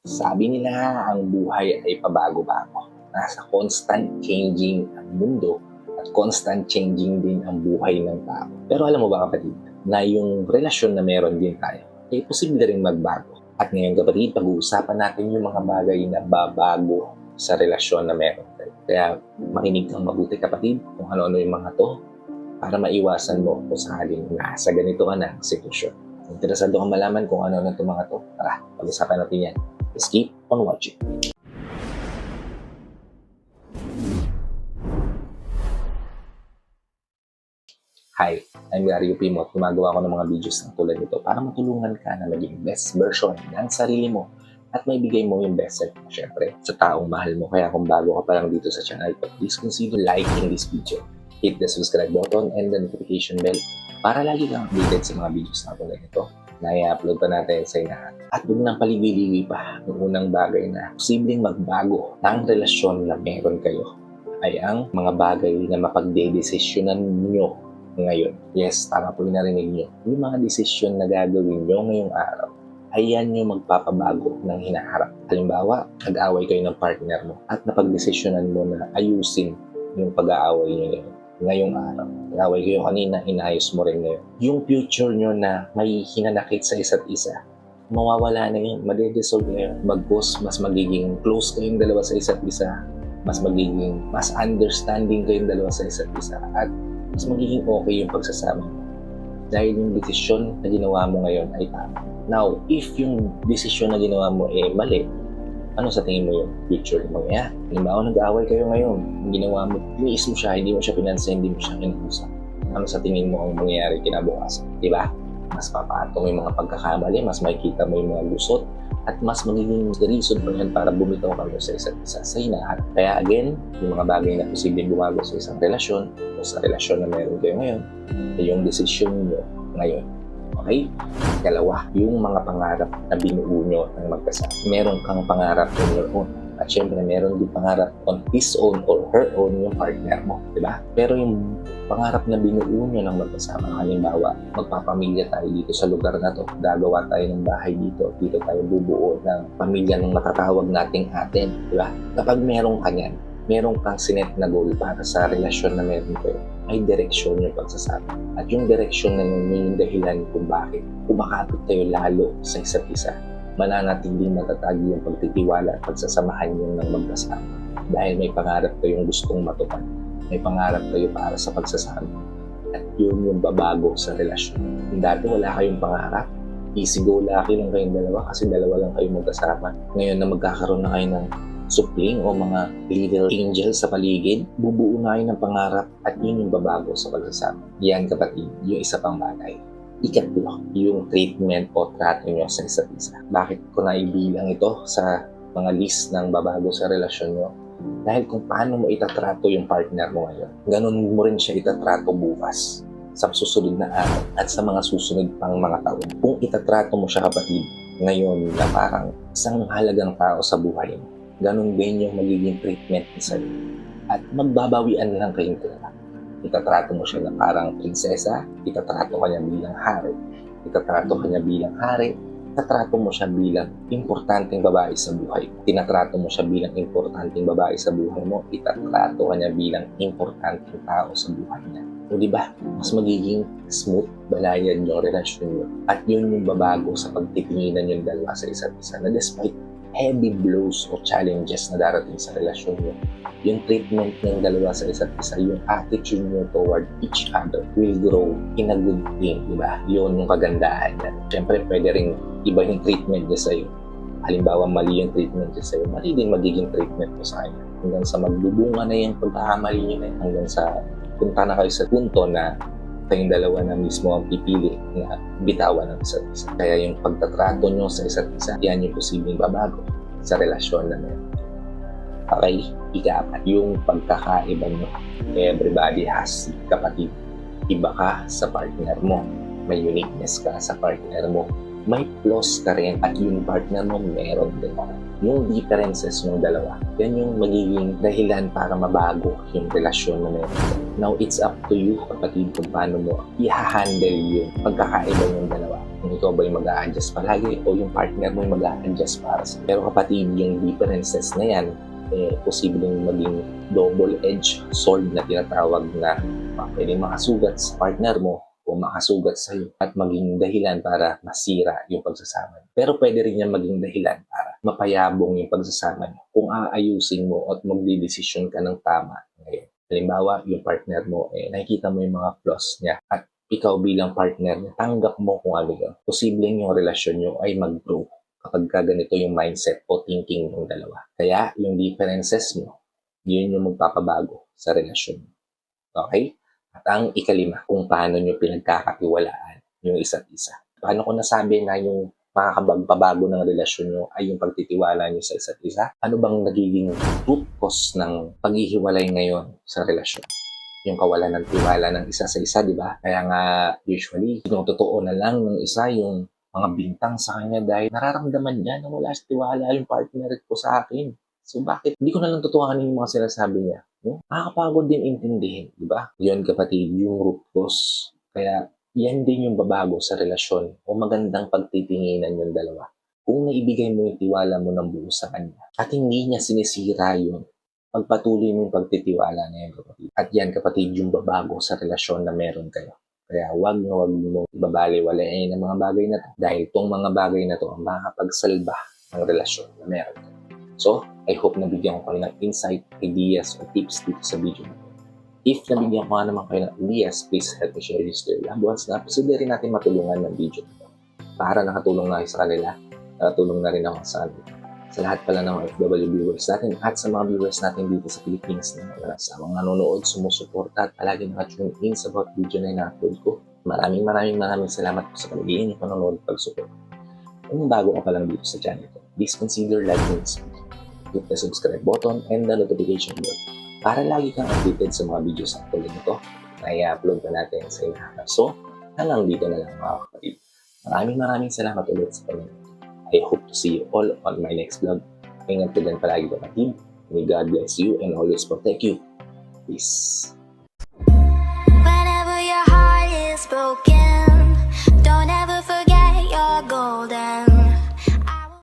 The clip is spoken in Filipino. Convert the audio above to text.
Sabi nila ang buhay ay pabago-bago. Nasa constant changing ang mundo at constant changing din ang buhay ng tao. Pero alam mo ba kapatid, na yung relasyon na meron din tayo ay posible rin magbago. At ngayon kapatid, pag-uusapan natin yung mga bagay na babago sa relasyon na meron tayo. Kaya makinig kang mabuti kapatid kung ano-ano yung mga to para maiwasan mo kung sakaling nasa ganito ka na sitwasyon. Interesado kang malaman kung ano-ano itong mga to? Tara, pag-usapan natin yan. Just keep on watching. Hi, I'm Gary Upimo at gumagawa ko ng mga videos ng tulad nito para matulungan ka na maging best version ng sarili mo at maibigay mo yung best self mo syempre sa taong mahal mo. Kaya kung bago ka pa lang dito sa channel, please consider liking this video. Hit the subscribe button and the notification bell para lagi kang updated sa mga videos na tulad nito na i-upload pa natin sa inahan. At huwag nang paligoy-ligoy pa, yung unang bagay na posibleng magbago ng relasyon na meron kayo ay ang mga bagay na mapagdedesisyonan nyo ngayon. Yes, tama po yung narinig nyo. Yung mga desisyon na gagawin nyo ngayong araw, ay yan yung magpapabago ng hinaharap. Halimbawa, nag-away kayo ng partner mo at napagdesisyonan mo na ayusin yung pag-aaway nyo ngayong araw. Nag-away kayo kanina, inayos mo rin ngayon. Yung future nyo na may hinanakit sa isa't isa, mawawala na yun, madedissolve na yun. Bagkus, mas magiging close kayong dalawa sa isa't isa, mas understanding kayong dalawa sa isa't isa, at mas magiging okay yung pagsasama mo. Dahil yung desisyon na ginawa mo ngayon ay tama. Now, if yung desisyon na ginawa mo ay mali, ano sa tingin mo yung future mo? Halimbawa, nag-aaway kayo ngayon, yung ginawa mo, iniis mo siya, hindi mo siya pinansin, hindi mo siya kinausap. Ano sa tingin mo ang mangyayari kinabukasan? Diba? Mas papatong yung mga pagkakamali, mas makikita mo yung mga gusot, at mas magiging reason pa yan para bumitaw kayo sa isa't isa sa hinaharap. Kaya again, yung mga bagay na posibleng bumago sa isang relasyon o sa relasyon na meron kayo ngayon, ay yung desisyon nyo ngayon. Okay? Dalawa, yung mga pangarap na binuo nyo ng magkasama. Meron kang pangarap on your own. At syempre, meron din pangarap on his own or her own yung partner mo. Diba? Pero yung pangarap na binuo nyo ng magkasama, halimbawa, magpapamilya tayo dito sa lugar na to, gagawa tayo ng bahay dito, dito tayo bubuo ng pamilya ng matatawag nating atin. Diba? Kapag meron ka yan, meron kang sinet na goal para sa relasyon na meron kayo, ay direksyon yung pagsasama. At yung direksyon na yun yung dahilan kung bakit kumakapit tayo lalo sa isa't isa. Mananatiling matatag yung pagtitiwala at pagsasamahan nyo ng magkasama. Dahil may pangarap kayong gustong matupad. May pangarap kayo para sa pagsasama. At yun yung babago sa relasyon. Kung dati wala kayong pangarap, easy go lucky lang kayong dalawa kasi dalawa lang kayong magkasama. Ngayon na magkakaroon na kayo ng supling o mga little angels sa paligid, bubuo na kayo ng pangarap at yun yung babago sa pagsasama. Yan kapatid, yung isa pang bagay. Ikatlo, yung treatment o trato nyo sa isa't isa. Bakit ko naibilang ito sa mga list ng babago sa relasyon nyo? Dahil kung paano mo itatrato yung partner mo ngayon, ganun mo rin siya itatrato bukas sa susunod na araw at sa mga susunod pang mga taon. Kung itatrato mo siya kapatid ngayon na parang isang halagang tao sa buhay mo, ganun din yung magiging treatment niya sa'yo. At magbabawian lang kayong tira. Itatrato mo siya na parang prinsesa, itatrato ka niya bilang hari, itatrato ka niya bilang hari, itatrato mo siya bilang importanteng babae sa buhay mo. Tinatrato mo siya bilang importanteng babae sa buhay mo, itatrato ka niya bilang importanteng tao sa buhay niya. O diba, mas magiging smooth, balayan yung relasyon niyo. At yun yung babago sa pagtitinginan yung dalawa sa isa't isa na despite heavy blows o challenges na darating sa relasyon nyo, yung treatment ng dalawa sa isa't isa, yung attitude nyo toward each other will grow in a good thing, di ba? Yun yung kagandahan yan. Siyempre, pwede rin iba yung treatment niya sa'yo. Halimbawa, mali yung treatment niya sa'yo, mali din magiging treatment mo sa kanya. Hanggang sa magbubunga na yung pagkakamali nyo na yun, hanggang sa punta na kayo sa punto na kayong dalawa na mismo ang pipili na bitawan ng isa't isa. Kaya yung pagtatrato nyo sa isa't isa, yan yung posibleng babago sa relasyon na meron. Okay, ika-apat, yung pagkakaiba nyo. Everybody has kapatid. Iba ka sa partner mo. May uniqueness ka sa partner mo. may flaws ka rin at yung partner mo meron din. Yung differences ng dalawa, yan yung magiging dahilan para mabago yung relasyon na meron. Now, it's up to you, kapatid, kung paano mo i-handle yung pagkakaiba ng dalawa. Kung ikaw ba yung mag-a-adjust palagi o yung partner mo yung mag-a-adjust para sa. Pero kapatid, yung differences na yan, posibleng maging double-edged sword na tinatawag na pwedeng makasugat sa partner mo o makasugat sa iyo at maging dahilan para masira yung pagsasama. Pero pwede rin yan maging dahilan para mapayabong yung pagsasama niyo kung aayusin mo at magdidesisyon ka ng tama ngayon. Halimbawa, yung partner mo, nakikita mo yung mga flaws niya at ikaw bilang partner niya, tanggap mo kung ano yun. Posibleng yung relasyon niyo ay mag-grow kapag ganito yung mindset o thinking ng dalawa. Kaya yung differences mo, yun yung magpapabago sa relasyon mo. Okay? At ang ikalima, kung paano nyo pinagkakatiwalaan yung isa't isa. Paano ko nasabi na yung makakapagpabago ng relasyon nyo ay yung pagtitiwala nyo sa isa't isa? Ano bang nagiging root cause ng paghihiwalay ngayon sa relasyon? Yung kawalan ng tiwala ng isa sa isa, di ba? Kaya nga, usually, yung totoo na lang ng isa yung mga bintang sa kanya dahil nararamdaman niya na wala sa tiwala yung partner ko sa akin. So bakit hindi ko na lang tutuhanin yung mga sinasabi niya? No? Nakakapagod din intindihin, di ba? Yun kapatid, yung root cause. Kaya yan din yung babago sa relasyon o magandang pagtitinginan yung dalawa. Kung naibigay mo yung tiwala mo ng buo sa kanya at hindi niya sinisira yun, pagpatuloy mo yung pagtitiwala na yan kapatid. At yan kapatid yung babago sa relasyon na meron kayo. Kaya wag mo ibabaliwalain ang mga bagay na to dahil itong mga bagay na to ang makakapagsalba ng relasyon na meron kayo. So, I hope nabigyan ko kayo ng insight, ideas, o tips dito sa video na ito. If nabigyan ko naman kayo ng ideas, please help me share this to your loved ones na posible rin natin matulungan ng video na ito. Para nakatulong na kayo sa kanila, nakatulong na rin ako sa kanila. Sa lahat pala ng FW viewers natin at sa mga viewers natin dito sa Philippines na sa mga nanonood, sumusuporta at palagi nakatune in sa bawat video na ina-upload ko. Maraming salamat po sa paligid niyo, panonood at pag-support. Kung bago ka pa lang dito sa channel ko, please consider liking this video. Click the subscribe button and the notification bell para lagi kang updated sa mga videos na tulad nito na i-upload na natin sa inahanap. So, hanggang dito na lang mga kapatid. Maraming salamat ulit sa panonood. I hope to see you all on my next vlog. Ingat ka din palagi kapatid. May God bless you and always protect you. Peace. Whenever your heart is broken